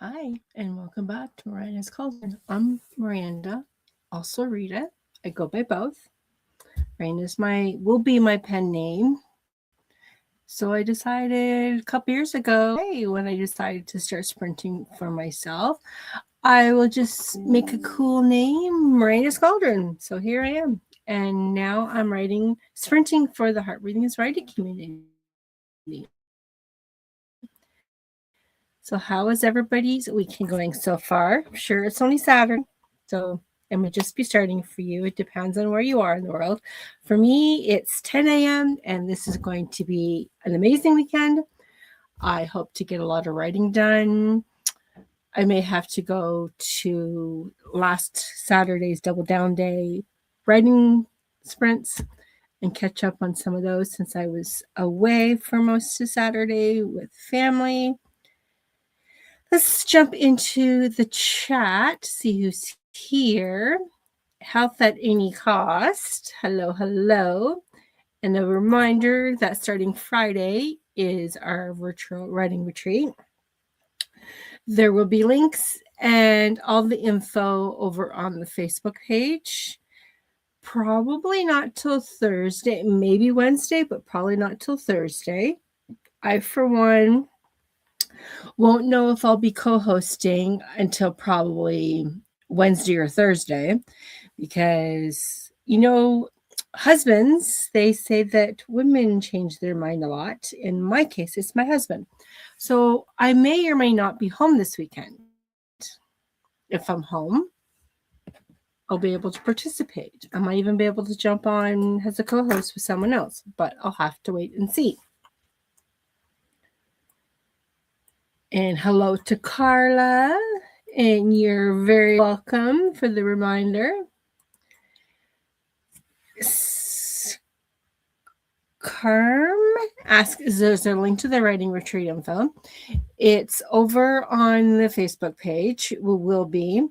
Hi, and welcome back to Miranda's Cauldron. I'm Miranda, also Rita. I go by both. Miranda's will be my pen name. So I decided a couple years ago, hey, when I decided to start sprinting for myself, I will just make a cool name, Miranda's Cauldron. So here I am. And now I'm sprinting for the Heart Breathing is Writing community. So how is everybody's weekend going so far? I'm sure it's only Saturday, so it might just be starting for you. It depends on where you are in the world. For me, it's 10 a.m. and this is going to be an amazing weekend. I hope to get a lot of writing done. I may have to go to last Saturday's Double Down Day writing sprints and catch up on some of those since I was away for most of Saturday with family. Let's jump into the chat, see who's here. Health at any cost. Hello, hello. And a reminder that starting Friday is our virtual writing retreat. There will be links and all the info over on the Facebook page. Probably not till Thursday, maybe Wednesday, but probably not till Thursday. I, for one, won't know if I'll be co-hosting until probably Wednesday or Thursday because, husbands, they say that women change their mind a lot. In my case, it's my husband. So I may or may not be home this weekend. If I'm home, I'll be able to participate. I might even be able to jump on as a co-host with someone else, but I'll have to wait and see. And hello to Carla, and you're very welcome for the reminder. Carm asks, is there's a link to the writing retreat info. It's over on the Facebook page, will be,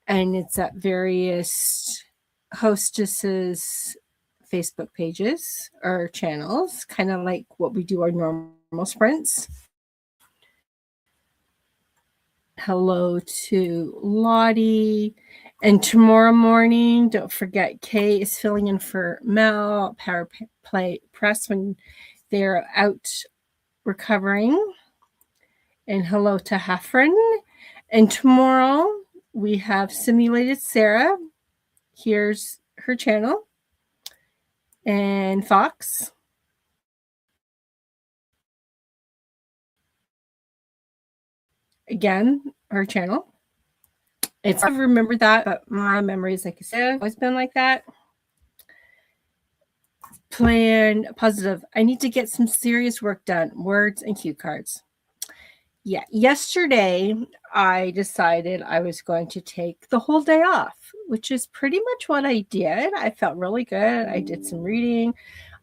and it's at various hostesses' Facebook pages or channels, kind of like what we do our normal sprints. Hello to Lottie. And tomorrow morning, don't forget, Kay is filling in for Mel, Power Play Press when they're out recovering. And hello to Heffron. And tomorrow, we have Simulated Sarah. Here's her channel. And Fox. Again, her channel. It's I remember that, but my memories, like I said, always been like that. Plan positive. I need to get some serious work done. Words and cue cards. Yeah, yesterday I decided I was going to take the whole day off, which is pretty much what I did. I felt really good. I did some reading.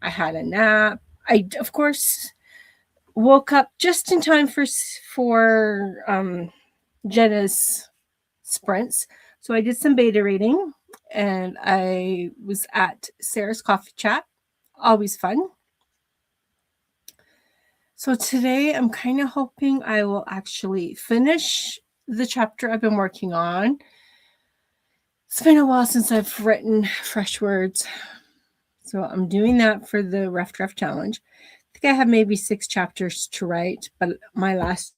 I had a nap. I, of course, woke up just in time for Jenna's sprints. So I did some beta reading and I was at Sarah's Coffee Chat. Always fun. So today I'm kind of hoping I will actually finish the chapter I've been working on. It's been a while since I've written fresh words. So I'm doing that for the Rough Draft Challenge. I think I have maybe 6 chapters to write, but my last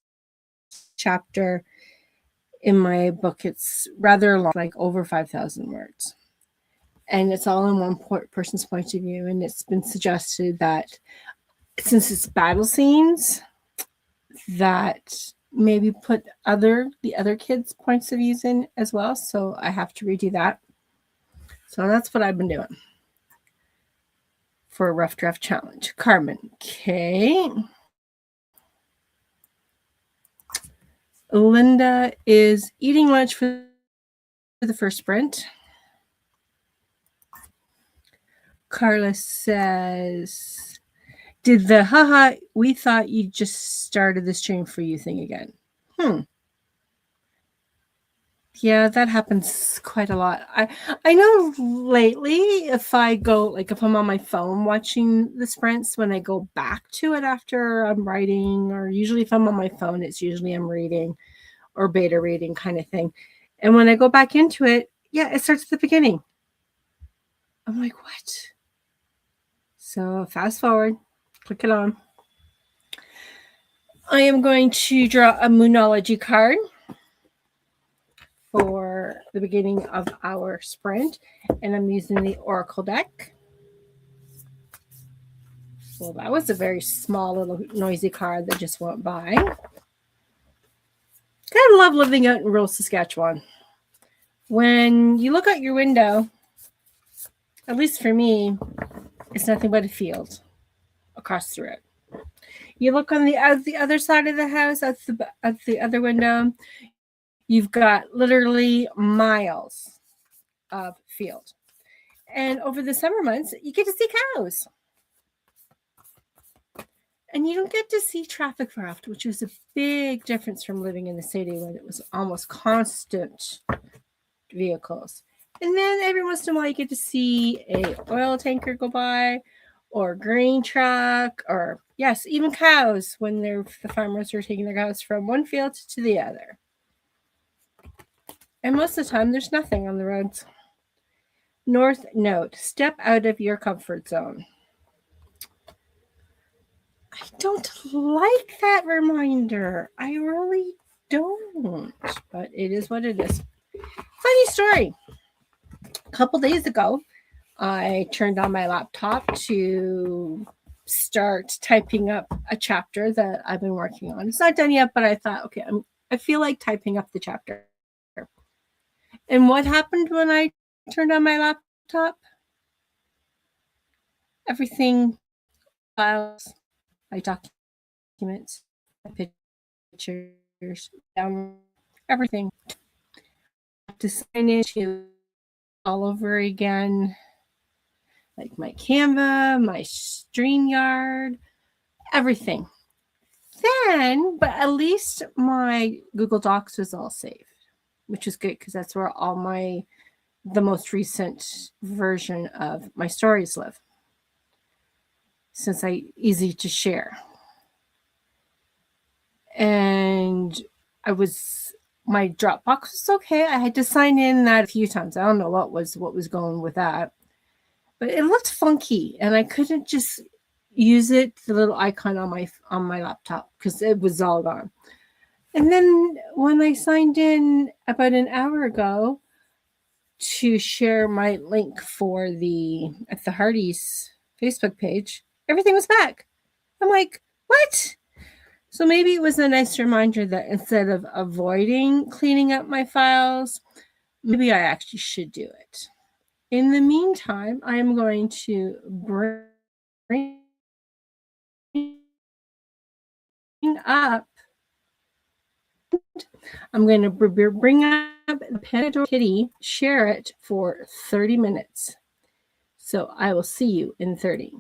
chapter in my book, it's rather long, like over 5,000 words. And it's all in one person's point of view. And it's been suggested that since it's battle scenes, that maybe put the other kids' points of views in as well. So I have to redo that. So that's what I've been doing for a Rough Draft Challenge. Carmen, okay. Linda is eating lunch for the first sprint. Carla says, did the haha, we thought you just started the stream for you thing again? Yeah, that happens quite a lot. I know lately if I'm on my phone watching the sprints, when I go back to it after I'm writing, or usually if I'm on my phone, it's usually I'm reading or beta reading kind of thing. And when I go back into it, yeah, it starts at the beginning. I'm like, what? So fast forward, click it on. I am going to draw a Moonology card for the beginning of our sprint, and I'm using the Oracle deck. Well, that was a very small little noisy card that just went by. Kind of love living out in rural Saskatchewan. When you look out your window, at least for me, it's nothing but a field across the road. You look on the other side of the house, at the other window, you've got literally miles of field. And over the summer months, you get to see cows. And you don't get to see traffic very often, which was a big difference from living in the city when it was almost constant vehicles. And then every once in a while you get to see a oil tanker go by, or a grain truck, or yes, even cows when the farmers are taking their cows from one field to the other. And most of the time there's nothing on the roads. North note, step out of your comfort zone. I don't like that reminder. I really don't, but it is what it is. Funny story. A couple days ago, I turned on my laptop to start typing up a chapter that I've been working on. It's not done yet, but I thought, okay, I feel like typing up the chapter. And what happened when I turned on my laptop? Everything, files, my documents, my pictures, down everything. To sign into all over again, like my Canva, my StreamYard, everything. Then, but at least my Google Docs was all saved, which is good because that's where all the most recent version of my stories live, since easy to share. And my Dropbox was okay. I had to sign in that a few times. I don't know what was going with that, but it looked funky, and I couldn't just use it, the little icon on my laptop, because it was all gone. And then when I signed in about an hour ago to share my link for at the Hardee's Facebook page, everything was back. I'm like, what? So maybe it was a nice reminder that instead of avoiding cleaning up my files, maybe I actually should do it. In the meantime, I am going to bring up. I'm going to bring up the Pandora Kitty, share it for 30 minutes. So I will see you in 30.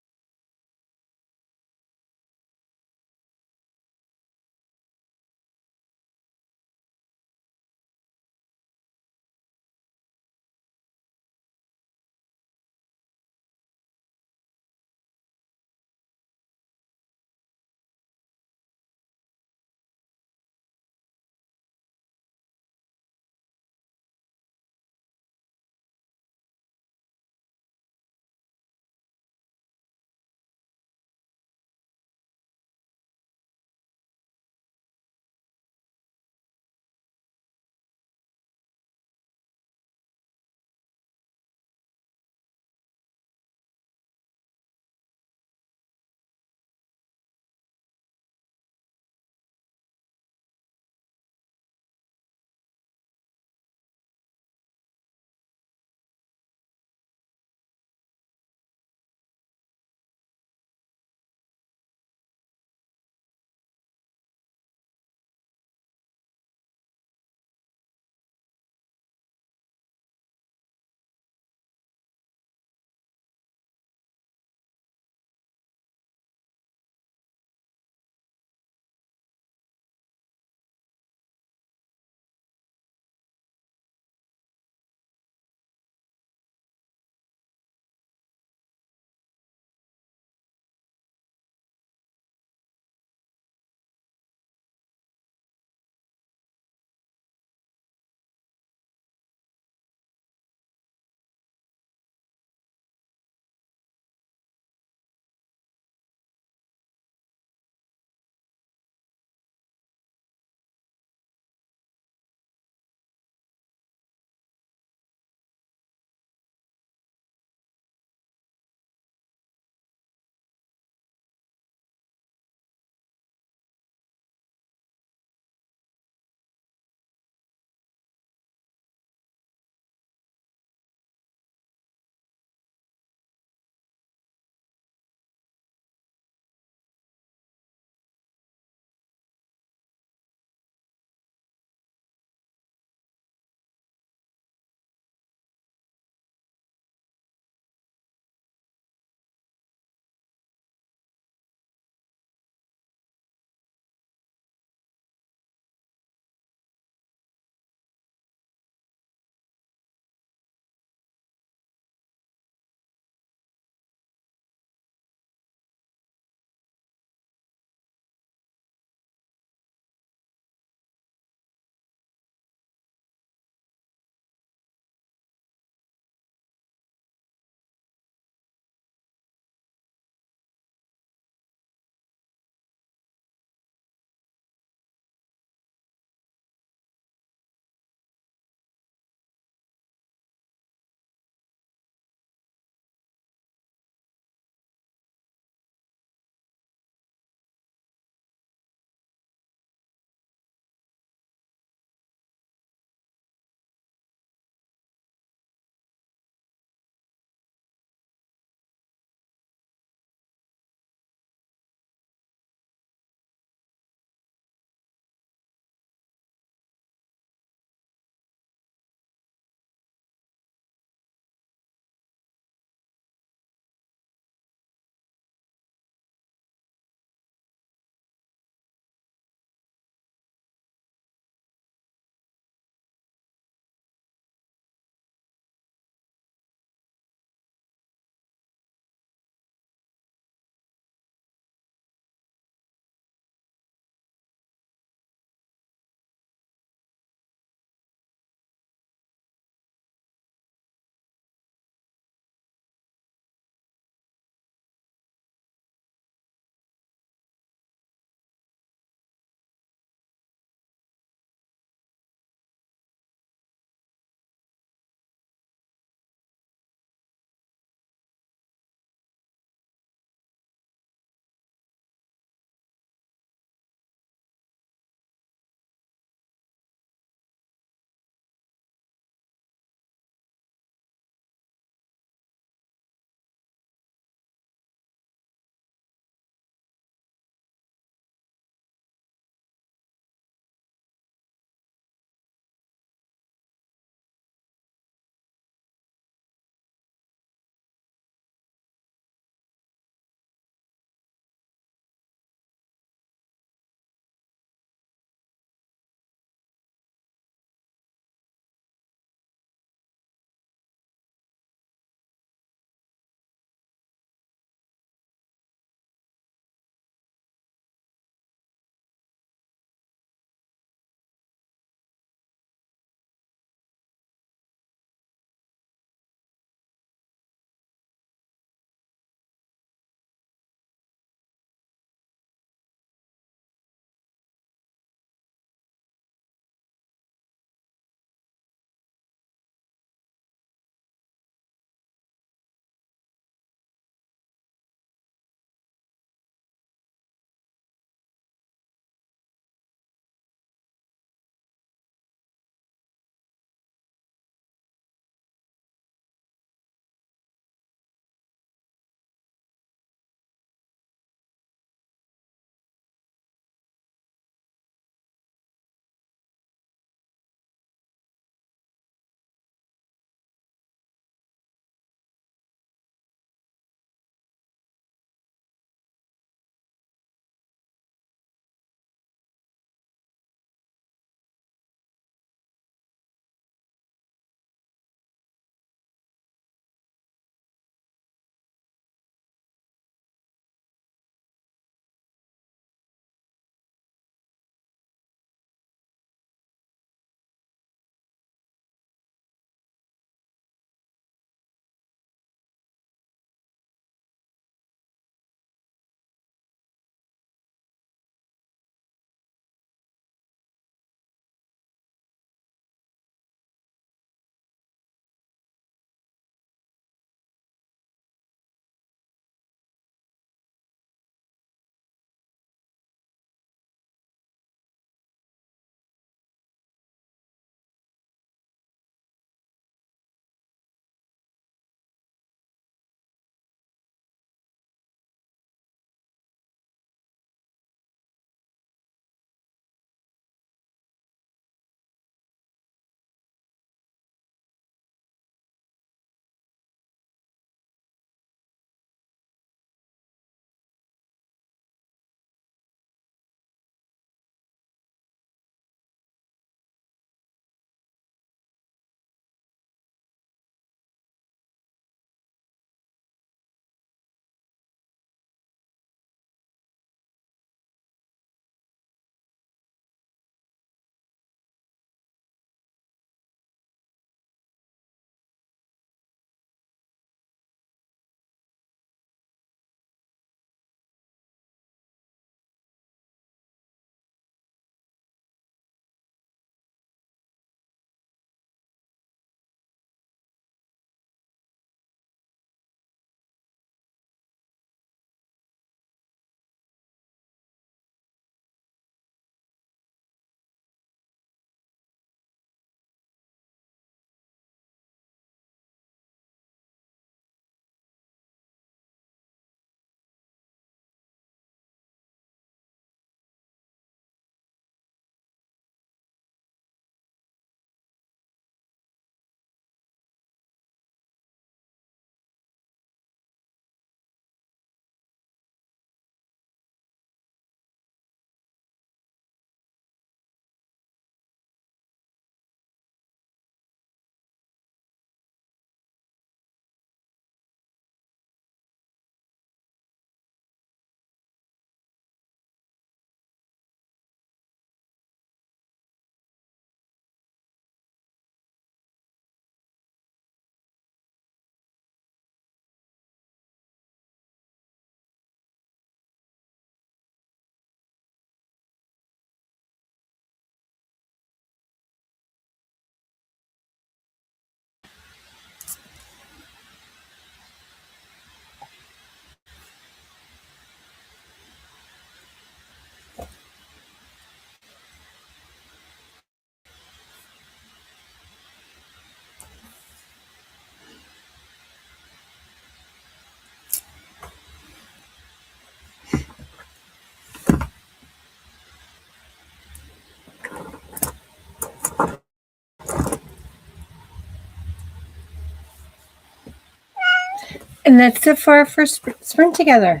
And that's it for our first sprint together.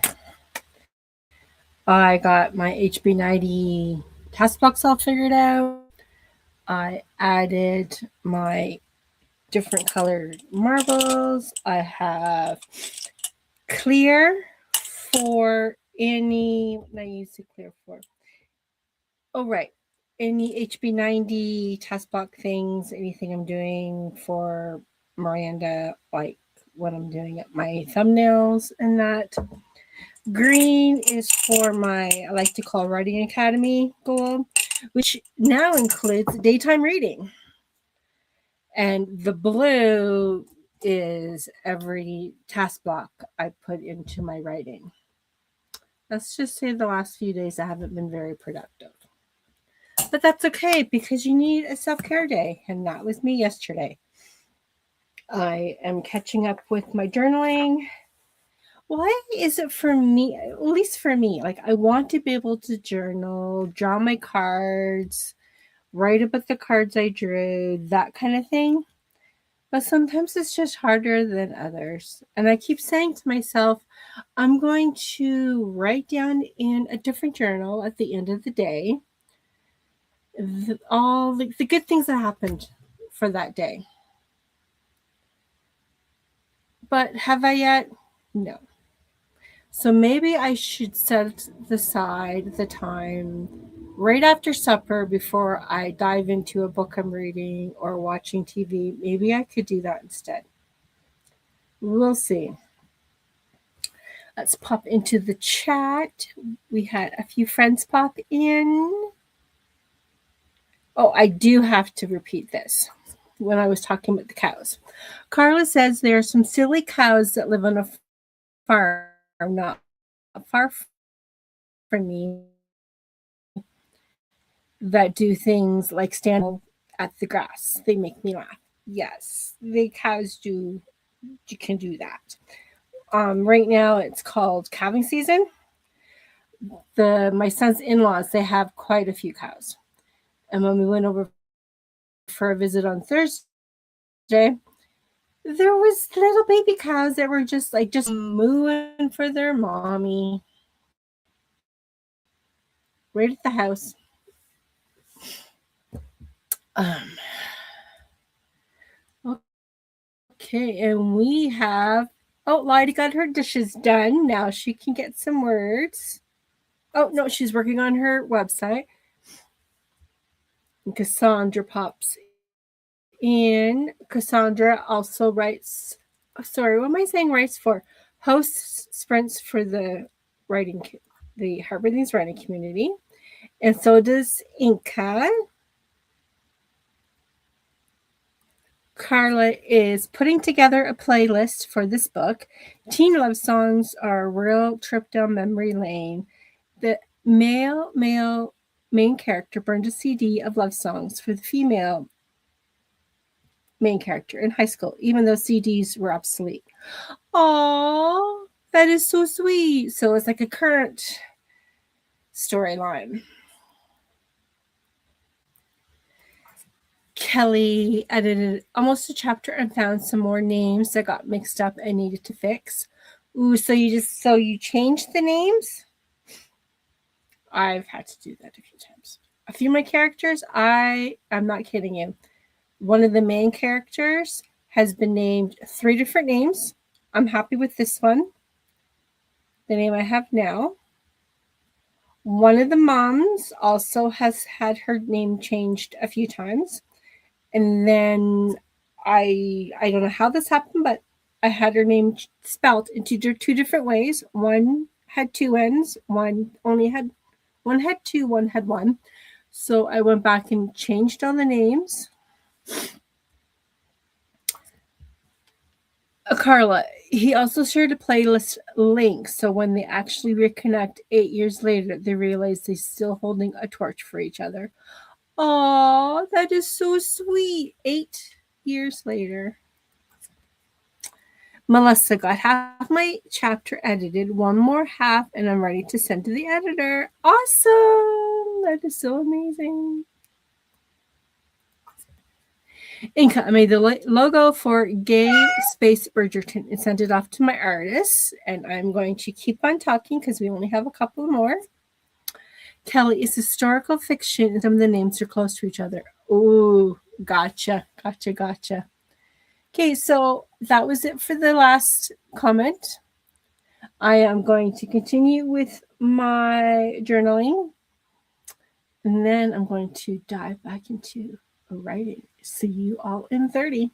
I got my HB90 task box all figured out. I added my different colored marbles. I have clear for any, what I use the clear for? Oh, right. Any HB90 task box things, anything I'm doing for Miranda, like when I'm doing my thumbnails and that. Green is for my, I like to call Writing Academy goal, which now includes daytime reading. And the blue is every task block I put into my writing. Let's just say the last few days I haven't been very productive. But that's okay because you need a self care day, and that was me yesterday. I am catching up with my journaling. Why is it for me, at least for me, like I want to be able to journal, draw my cards, write about the cards I drew, that kind of thing. But sometimes it's just harder than others. And I keep saying to myself, I'm going to write down in a different journal at the end of the day all the good things that happened for that day. But have I yet? No. So maybe I should set aside the time right after supper before I dive into a book I'm reading or watching TV. Maybe I could do that instead. We'll see. Let's pop into the chat. We had a few friends pop in. Oh, I do have to repeat this when I was talking about the cows. Carla says there are some silly cows that live on a farm not far from me that do things like stand at the grass. They make me laugh. Yes, the cows do. You can do that. Right now it's called calving season. My son's in-laws, they have quite a few cows. And when we went over for a visit on Thursday, there was little baby cows that were just mooing for their mommy right at the house. Okay, and we have, oh, Lottie got her dishes done. Now she can get some words. Oh, no, she's working on her website. And Cassandra pops in. Cassandra also writes, sorry, what am I saying writes for? Hosts sprints for the Harbor Things writing community. And so does Inka. Carla is putting together a playlist for this book. Teen love songs are a real trip down memory lane. The male main character burned a CD of love songs for the female main character in high school, even though CDs were obsolete. Aww, that is so sweet. So it's like a current storyline. Kelly edited almost a chapter and found some more names that got mixed up and needed to fix. Ooh, so you changed the names? I've had to do that a few times. A few of my characters, I'm not kidding you. One of the main characters has been named 3 different names. I'm happy with this one, the name I have now. One of the moms also has had her name changed a few times. And then I don't know how this happened, but I had her name spelled into 2 different ways. One had 2 N's, one had 2, one had 1. So I went back and changed all the names. Carla, he also shared a playlist link, so when they actually reconnect 8 years later, they realize they're still holding a torch for each other. Oh, that is so sweet. 8 years later. Melissa got half my chapter edited, one more half, and I'm ready to send to the editor. Awesome! That is so amazing. Inca, I made the logo for Gay Space Bridgerton and sent it off to my artists. And I'm going to keep on talking because we only have a couple more. Kelly, is historical fiction and some of the names are close to each other. Ooh, gotcha. Okay, so that was it for the last comment. I am going to continue with my journaling. And then I'm going to dive back into writing. See you all in 30.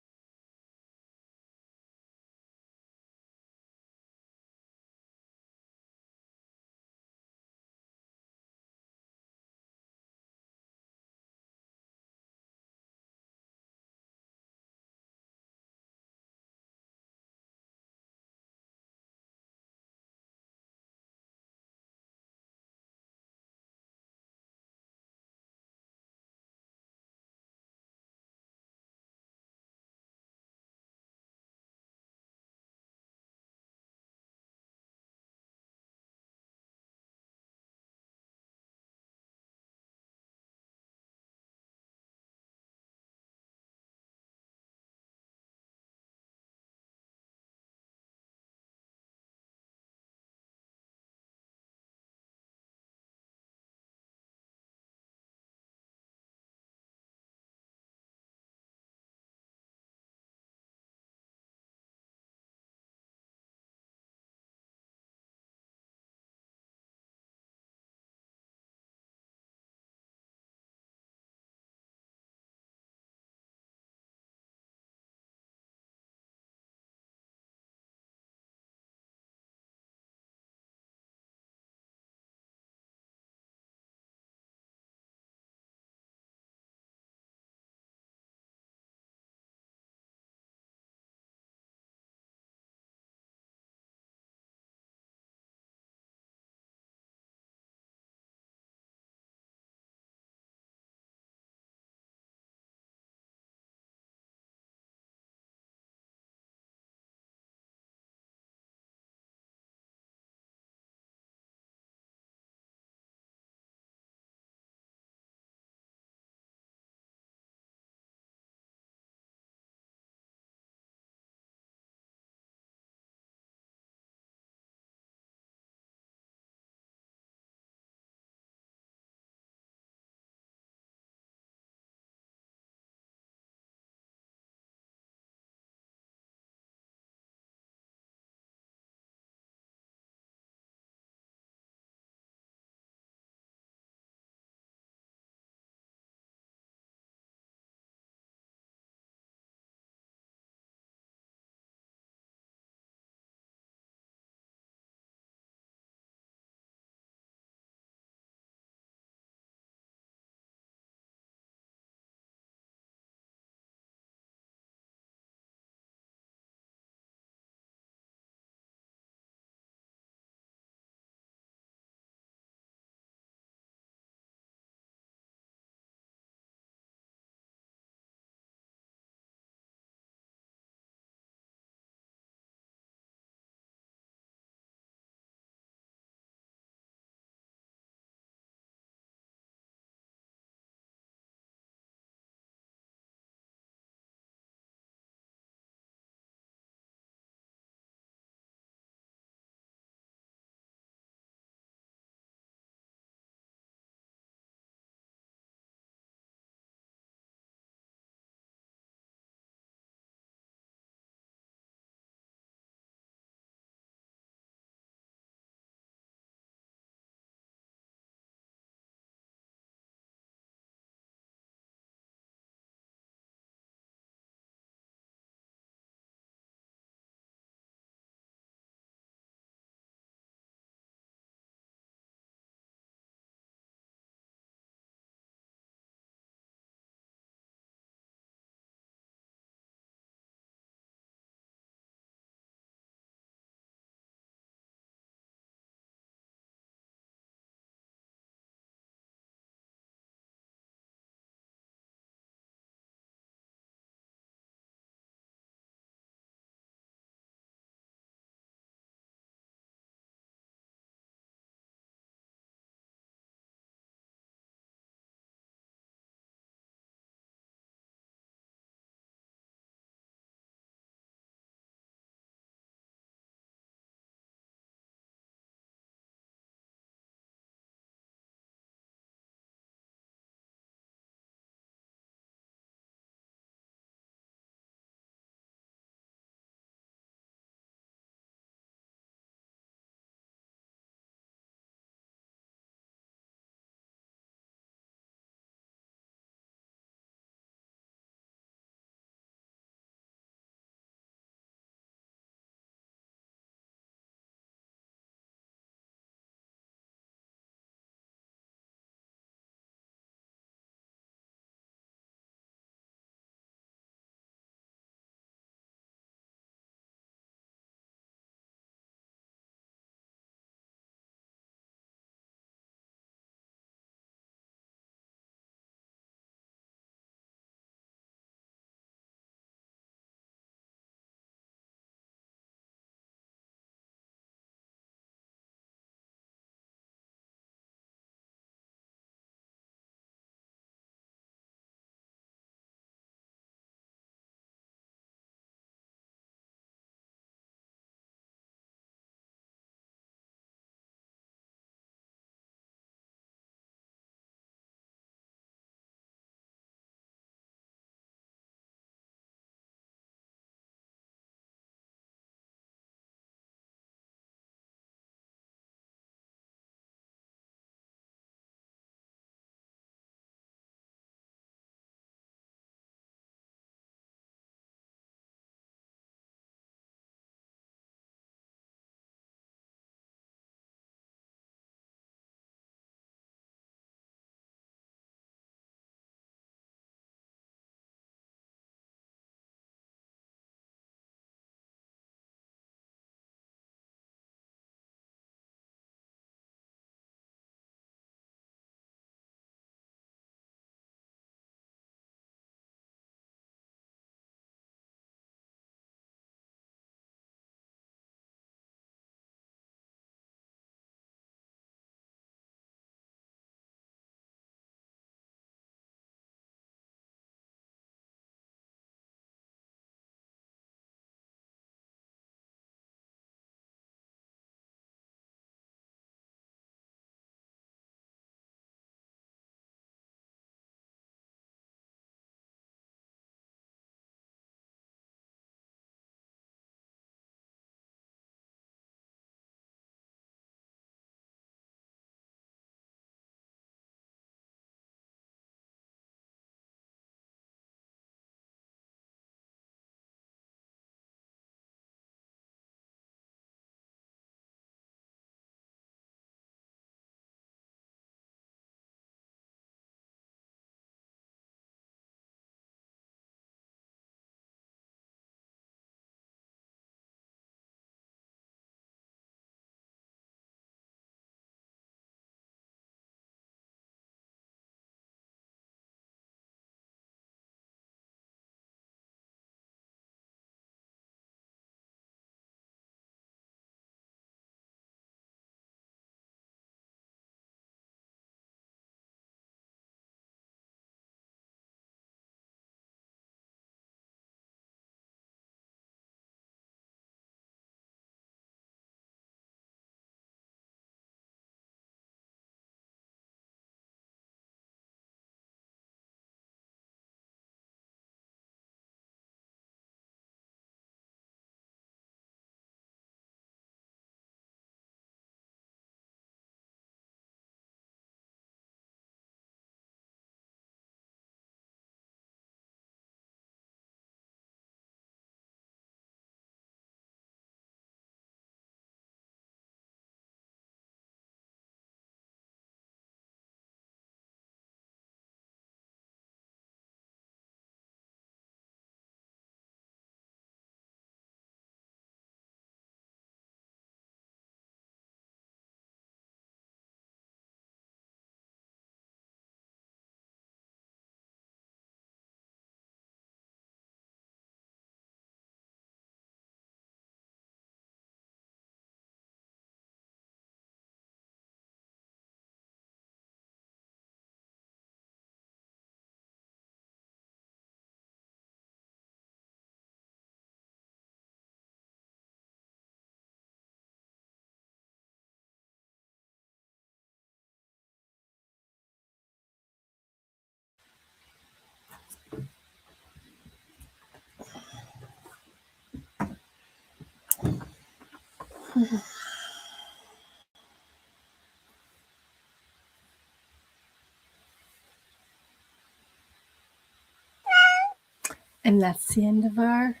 And that's the end of our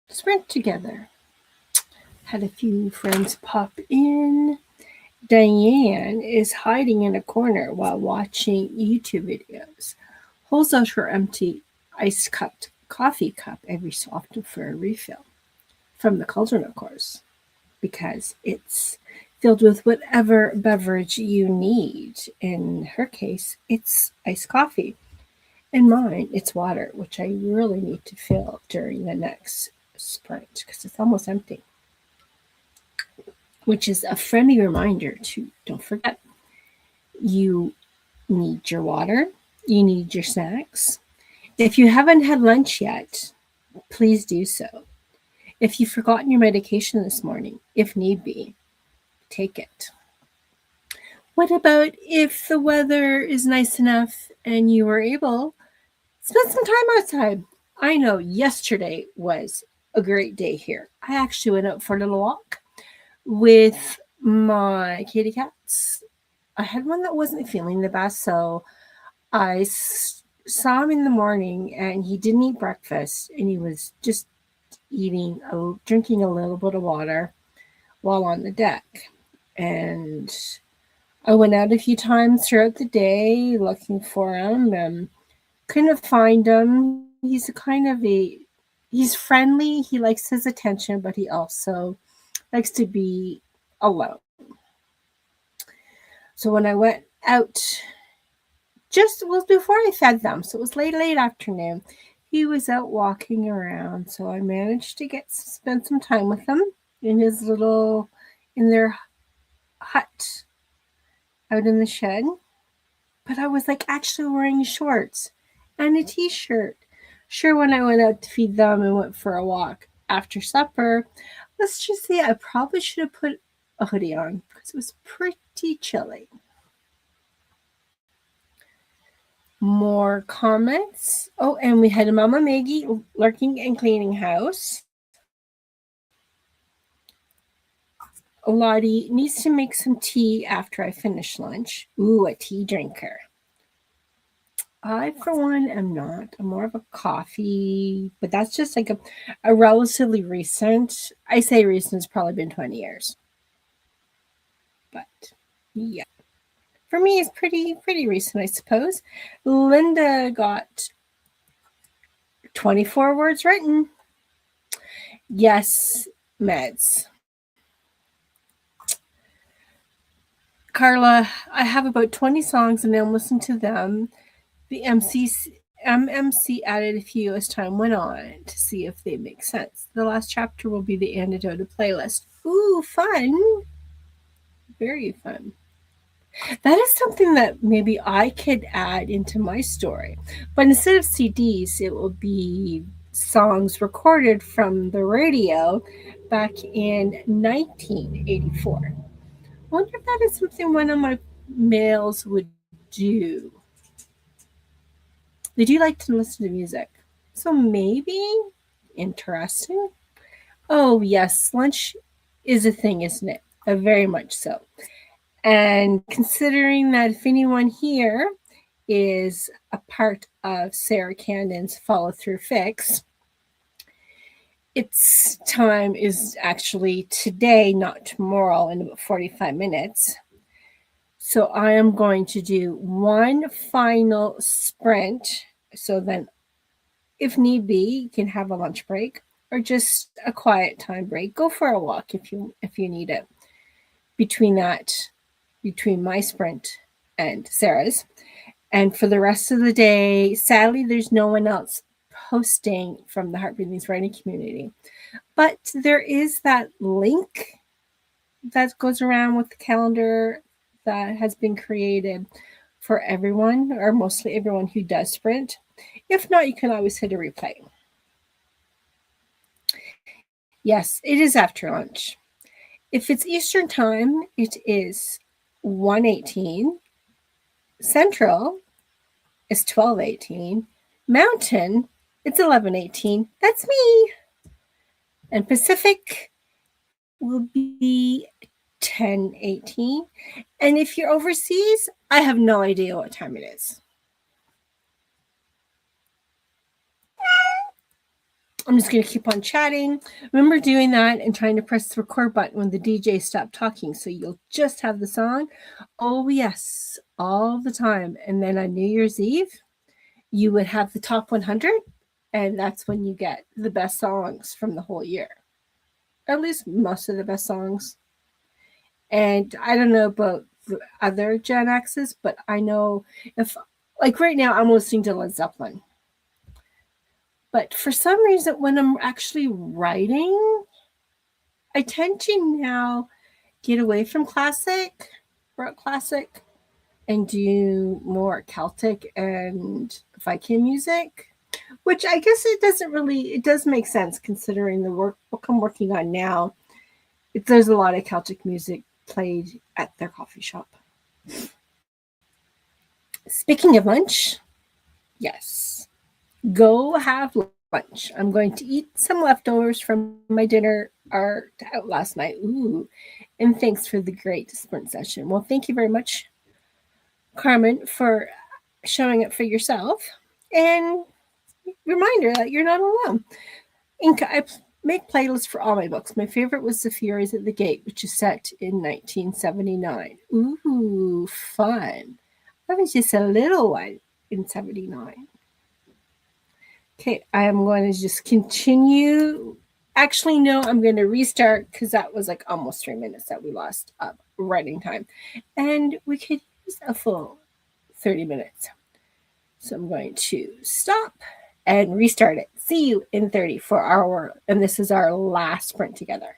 sprint together. Had a few friends pop in. Diane is hiding in a corner while watching YouTube videos. Holds out her empty iced cupped coffee cup every so often for a refill. From the cauldron, of course, because it's filled with whatever beverage you need. In her case, it's iced coffee. In mine, it's water, which I really need to fill during the next sprint because it's almost empty. Which is a friendly reminder to don't forget you need your water, you need your snacks. If you haven't had lunch yet, please do so. If you've forgotten your medication this morning, if need be, take it. What about if the weather is nice enough and you were able spend some time outside? I know yesterday was a great day here. I actually went out for a little walk with my kitty cats. I had one that wasn't feeling the best, so I saw him in the morning and he didn't eat breakfast and he was just drinking a little bit of water while on the deck. And I went out a few times throughout the day looking for him and couldn't find him. He's he's friendly. He likes his attention, but he also likes to be alone. So when I went out, just was before I fed them, so it was late afternoon. He was out walking around, so I managed to spend some time with him in their hut out in the shed. But I was actually wearing shorts and a t-shirt. Sure, when I went out to feed them and went for a walk after supper, let's just say I probably should have put a hoodie on because it was pretty chilly. More comments. Oh, and we had Mama Maggie lurking and cleaning house. Lottie needs to make some tea after I finish lunch. Ooh, a tea drinker. I, for one, am not. I'm more of a coffee, but that's just a relatively recent. I say recent, it's probably been 20 years. But yeah. For me, it's pretty recent, I suppose. Linda got 24 words written. Yes, meds. Carla, I have about 20 songs and I'm listening to them. The MMC added a few as time went on to see if they make sense. The last chapter will be the antidote playlist. Ooh, fun. Very fun. That is something that maybe I could add into my story. But instead of CDs, it will be songs recorded from the radio back in 1984. I wonder if that is something one of my males would do. They do like to listen to music. So maybe interesting. Oh, yes, lunch is a thing, isn't it? Very much so. And considering that if anyone here is a part of Sarah Cannon's Follow Through Fix, its time is actually today, not tomorrow, in about 45 minutes. So I am going to do one final sprint. So then, if need be, you can have a lunch break or just a quiet time break. Go for a walk if you need it. Between my sprint and Sarah's. And for the rest of the day, sadly, there's no one else posting from the Heart Breathing's writing community. But there is that link that goes around with the calendar that has been created for everyone, or mostly everyone who does sprint. If not, you can always hit a replay. Yes, it is after lunch. If it's Eastern time, it is 1:18. Central is 12:18. Mountain, it's 11:18. That's me. And Pacific, will be 10:18. And if you're overseas, I have no idea what time it is. I'm just going to keep on chatting. Remember doing that and trying to press the record button when the DJ stopped talking so you'll just have the song. Oh, yes, all the time. And then on New Year's Eve, you would have the top 100, and that's when you get the best songs from the whole year. At least most of the best songs. And I don't know about the other Gen X's, but I know if, like right now, I'm listening to Led Zeppelin. But for some reason, when I'm actually writing, I tend to now get away from classic, rock classic, and do more Celtic and Viking music, which I guess it does make sense considering the book I'm working on now. There's a lot of Celtic music played at their coffee shop. Speaking of lunch, yes, go have lunch. I'm going to eat some leftovers from my dinner art out last night. Ooh, and thanks for the great sprint session. Well, thank you very much, Carmen, for showing up for yourself. And reminder that you're not alone. Inca, I make playlists for all my books. My favorite was The Furies at the Gate, which is set in 1979. Ooh, fun. I was just a little one in 79. Okay, I am going to just continue. Actually, no, I'm going to restart because that was like almost 3 minutes that we lost of writing time. And we could use a full 30 minutes. So I'm going to stop and restart it. See you in 30 for our, and this is our last sprint together.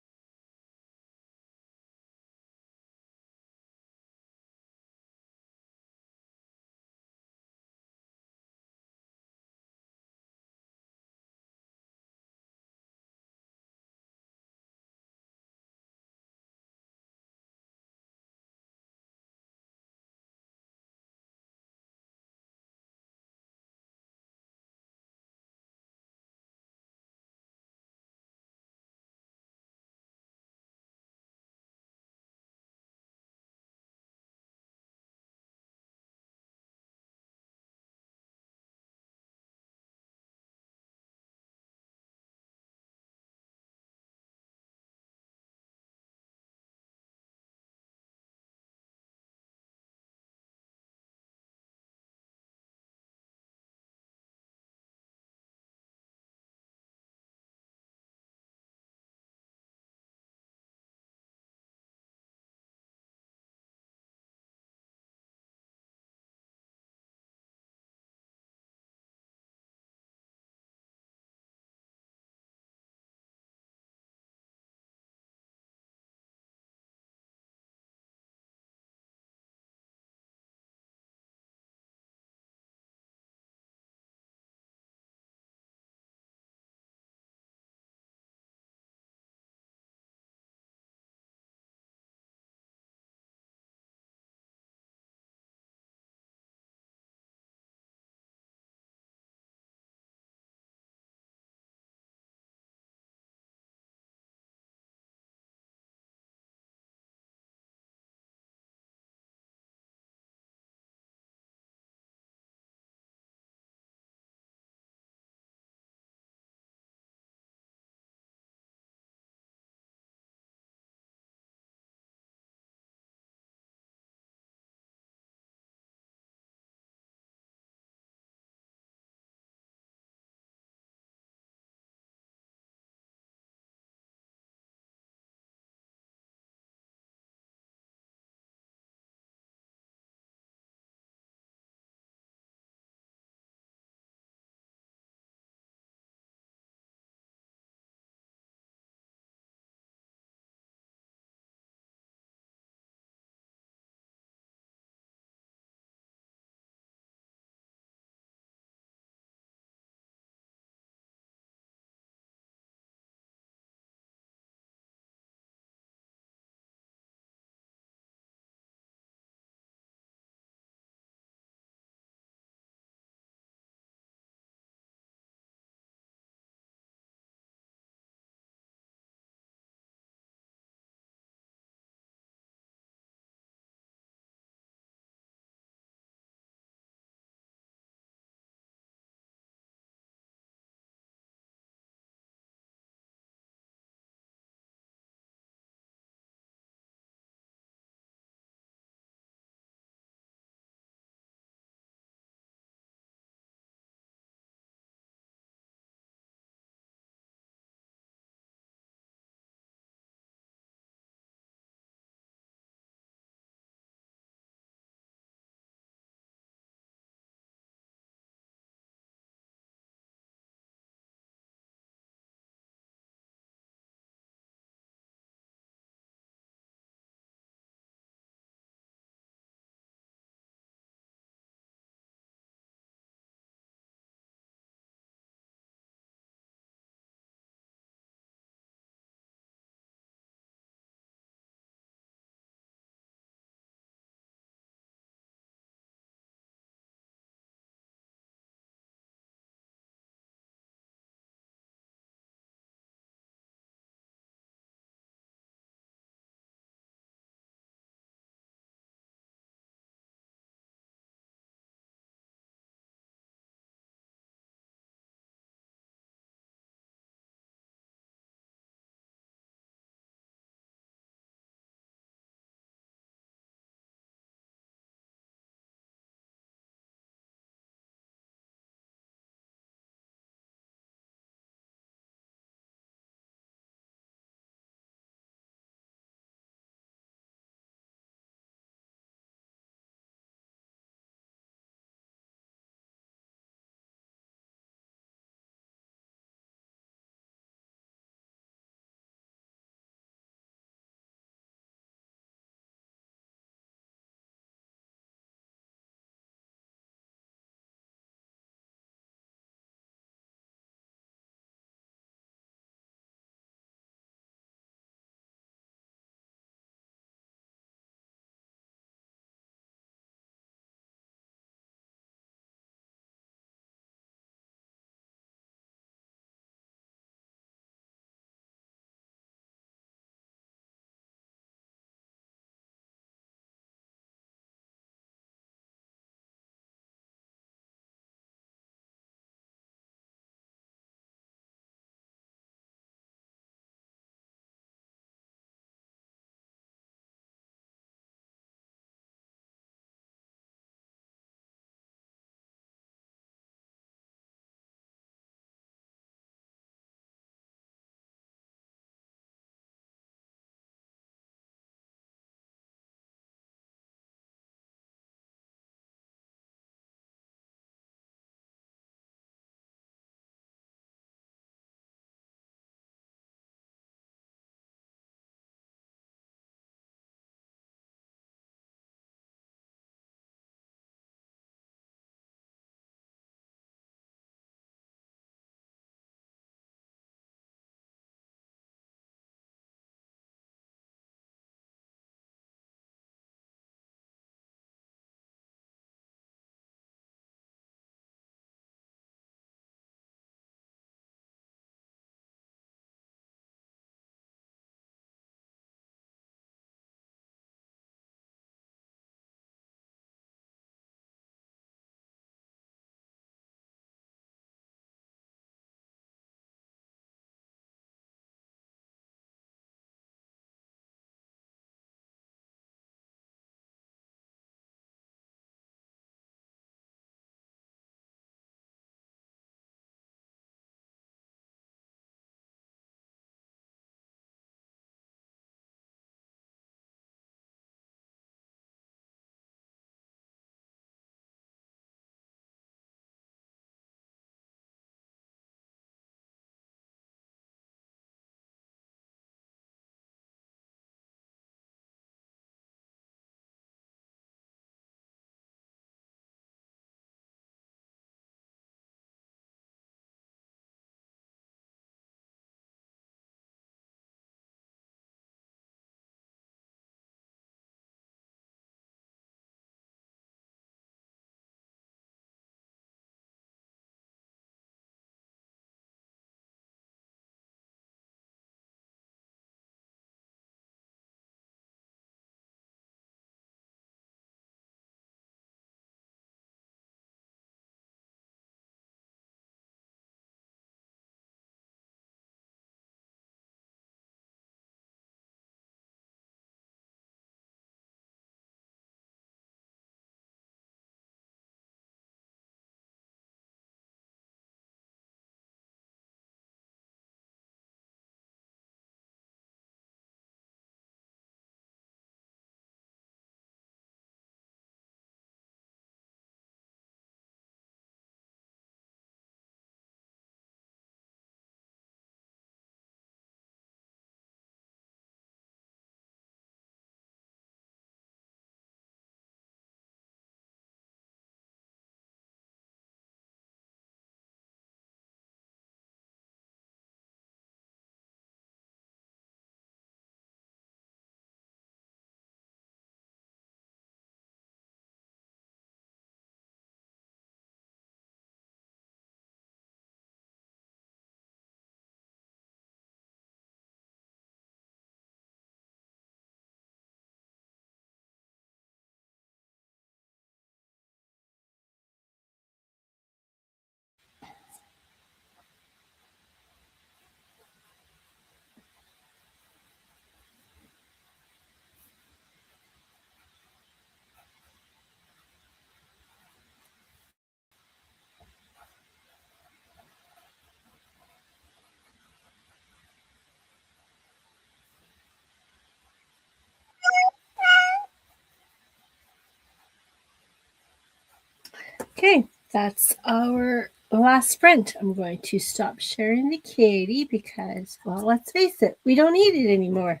That's our last sprint. I'm going to stop sharing the kitty because, well, let's face it, we don't need it anymore.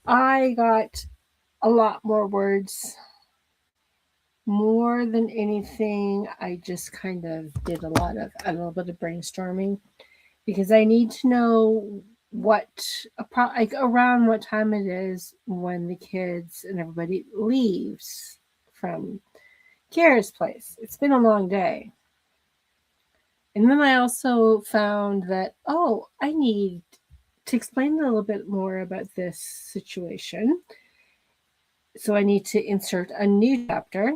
I got a lot more words. More than anything, I just kind of did a little bit of brainstorming because I need to know what like around what time it is when the kids and everybody leaves from Kara's place. It's been a long day. And then I also found that, oh, I need to explain a little bit more about this situation. So I need to insert a new chapter.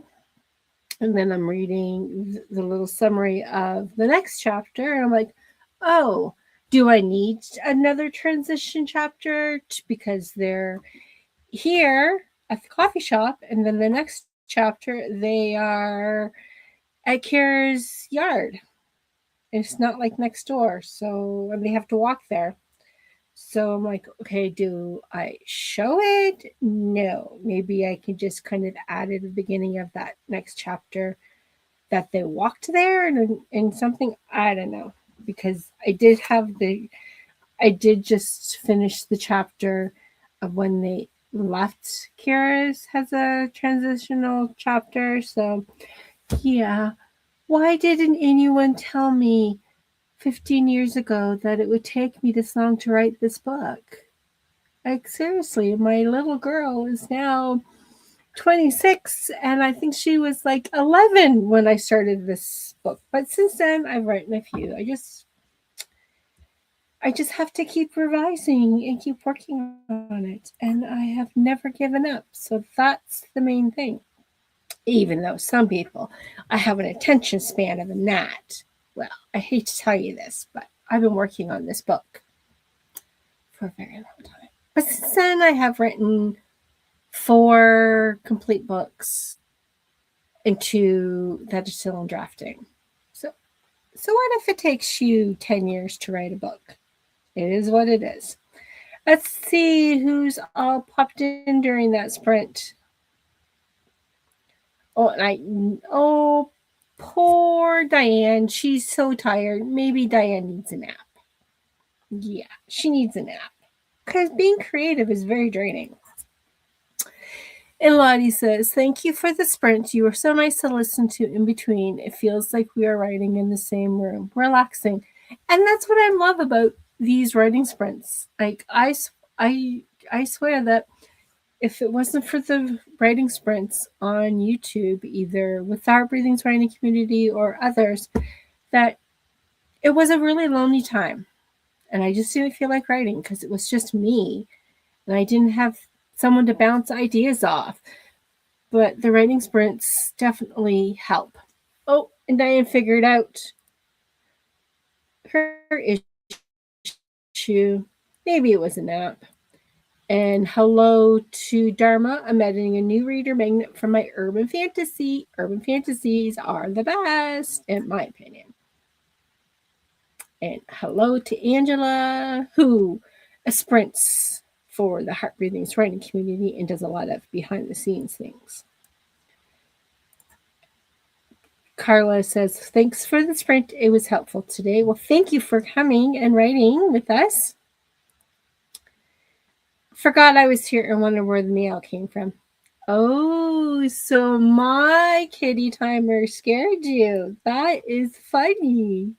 And then I'm reading the little summary of the next chapter. And I'm like, oh, do I need another transition chapter? Because they're here at the coffee shop. And then the next chapter, they are at Kara's yard. It's not like next door. So and they have to walk there. So I'm like, okay, do I show it? No. Maybe I can just kind of add at the beginning of that next chapter that they walked there and something. I don't know. Because I did just finish the chapter of when they left Kara's has a transitional chapter. So yeah. Why didn't anyone tell me 15 years ago that it would take me this long to write this book? Like, seriously, my little girl is now 26, and I think she was like 11 when I started this book. But since then, I've written a few. I just have to keep revising and keep working on it, and I have never given up. So that's the main thing. Even though some people, I have an attention span of a gnat. Well, I hate to tell you this, but I've been working on this book for a very long time. But since then, I have written 4 complete books and 2 that are still in drafting. So, so what if it takes you 10 years to write a book? It is what it is. Let's see who's all popped in during that sprint. Oh, poor Diane. She's so tired. Maybe Diane needs a nap. Yeah, she needs a nap. Because being creative is very draining. And Lottie says, thank you for the sprint. You were so nice to listen to in between. It feels like we are writing in the same room, relaxing. And that's what I love about these writing sprints. Like, I swear that if it wasn't for the writing sprints on YouTube, either with our Breathings Writing Community or others, that it was a really lonely time. And I just didn't feel like writing because it was just me. And I didn't have someone to bounce ideas off. But the writing sprints definitely help. Oh, and Diane figured out her issue. Maybe it was a nap. And hello to Dharma. I'm editing a new reader magnet from my urban fantasy. Urban fantasies are the best, in my opinion. And hello to Angela, who sprints for the Heart Breathings writing community and does a lot of behind the scenes things. Carla says, thanks for the sprint. It was helpful today. Well, thank you for coming and writing with us. Forgot I was here and wondered where the meow came from. Oh, so my kitty timer scared you. That is funny.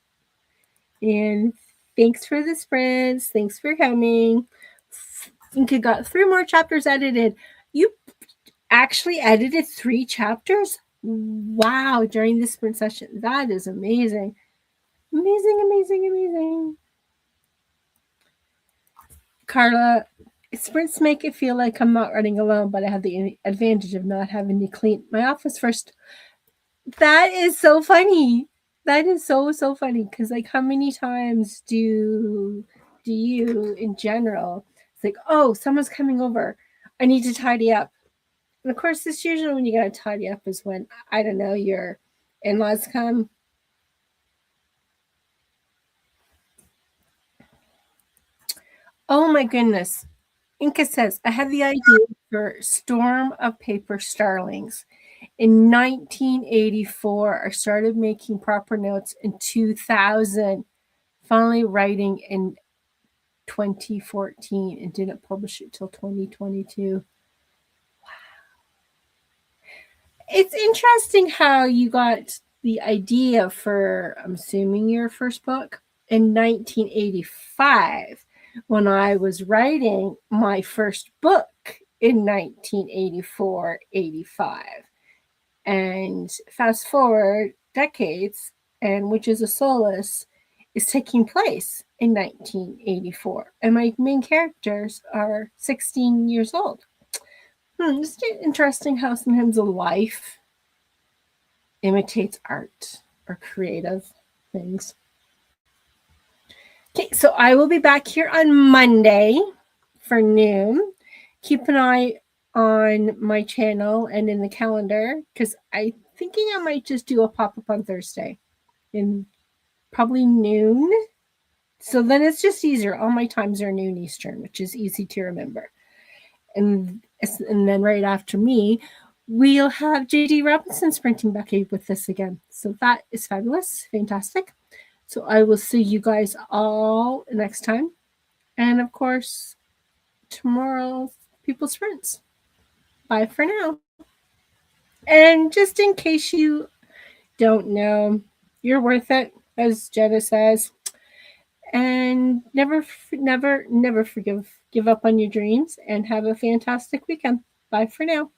And thanks for the sprints. Thanks for coming. I think you got 3 more chapters edited. You actually edited 3 chapters? Wow, during this sprint session. That is amazing. Amazing, amazing, amazing. Carla, sprints make it feel like I'm not running alone, but I have the advantage of not having to clean my office first. That is so funny. That is so funny because like how many times do you in general? It's like, oh, someone's coming over. I need to tidy up. And of course, it's usually when you gotta tidy up is when I don't know your in-laws come. Oh my goodness. Inca says, I had the idea for Storm of Paper Starlings. In 1984, I started making proper notes in 2000, finally writing in 2014 and didn't publish it till 2022. It's interesting how you got the idea for, I'm assuming, your first book in 1985 when I was writing my first book in 1984, 85. And fast forward decades, and Witches of Solace is taking place in 1984. And my main characters are 16 years old. It's interesting how sometimes a life imitates art or creative things. Okay, so I will be back here on Monday for noon. Keep an eye on my channel and in the calendar because I'm thinking I might just do a pop-up on Thursday in probably noon. So then it's just easier. All my times are noon Eastern, which is easy to remember. And then right after me, we'll have JD Robinson sprinting back with us again. So that is fabulous, fantastic. So I will see you guys all next time. And of course, tomorrow, People Sprints. Bye for now. And just in case you don't know, you're worth it, as Jenna says. And never give up on your dreams and have a fantastic weekend. Bye for now.